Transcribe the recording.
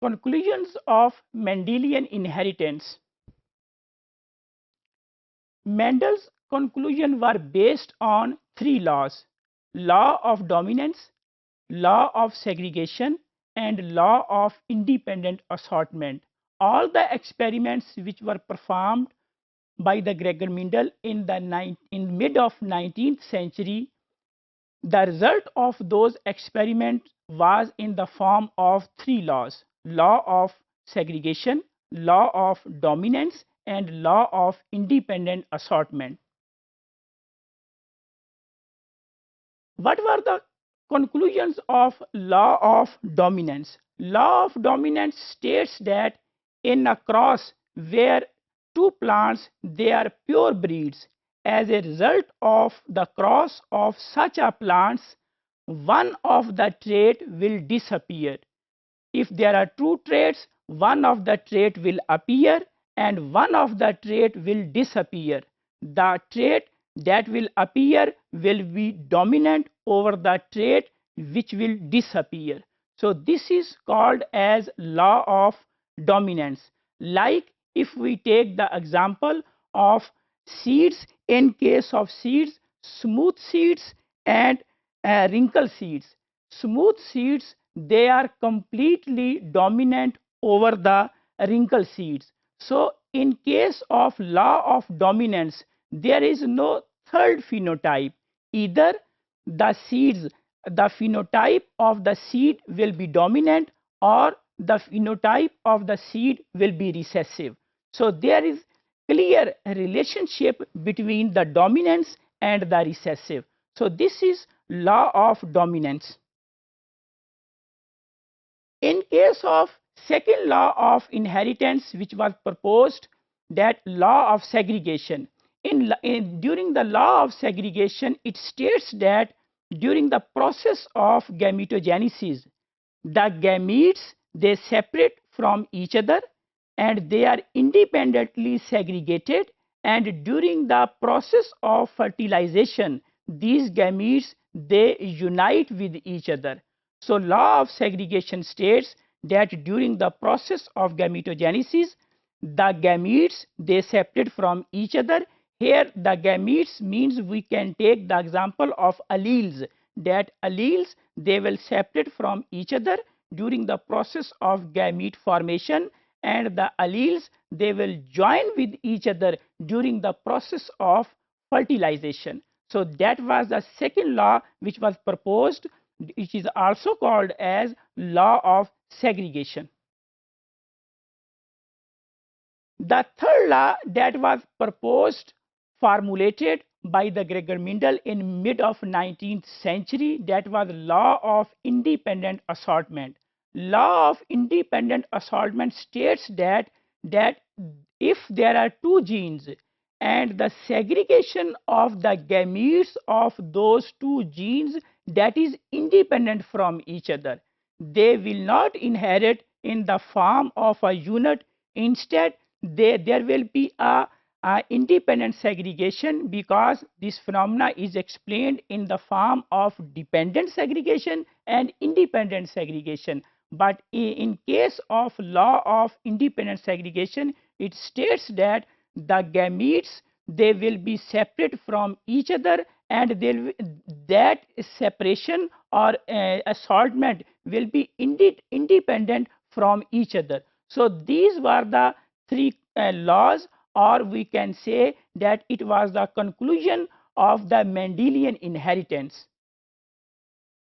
Conclusions of Mendelian inheritance. Mendel's conclusions were based on three laws: law of dominance, law of segregation, and law of independent assortment. All the experiments which were performed by the Gregor Mendel in mid of 19th century, the result of those experiments was in the form of three laws: law of segregation, law of dominance, and law of independent assortment. What were the conclusions of law of dominance? Law of dominance states that in a cross where two plants they are pure breeds, as a result of the cross of such a plants, one of the trait will disappear. If there are two traits, one of the trait will appear and one of the trait will disappear. The trait that will appear will be dominant over the trait which will disappear. So this is called as law of dominance. Like if we take the example of seeds, in case of seeds, smooth seeds and wrinkle seeds. Smooth seeds they are completely dominant over the wrinkle seeds. So in case of law of dominance, there is no third phenotype. Either the seeds, the phenotype of the seed will be dominant or the phenotype of the seed will be recessive. So there is clear relationship between the dominance and the recessive. So this is law of dominance. In case of second law of inheritance which was proposed, that law of segregation, during the law of segregation it states that during the process of gametogenesis the gametes they separate from each other and they are independently segregated, and during the process of fertilization these gametes they unite with each other. So law of segregation states that during the process of gametogenesis the gametes they separate from each other. Here the gametes means we can take the example of alleles, that alleles they will separate from each other during the process of gamete formation, and the alleles they will join with each other during the process of fertilization. So that was the second law which was proposed, which is also called as law of segregation. The third law that was proposed, formulated by the Gregor Mendel in mid of 19th century, that was law of independent assortment. Law of independent assortment states that if there are two genes and the segregation of the gametes of those two genes that is independent from each other, they will not inherit in the form of a unit. Instead there will be a independent segregation, because this phenomena is explained in the form of dependent segregation and independent segregation. But in case of law of independent segregation it states that the gametes they will be separate from each other, and that separation or assortment will be independent from each other. So these were the three laws, or we can say that it was the conclusion of the Mendelian inheritance.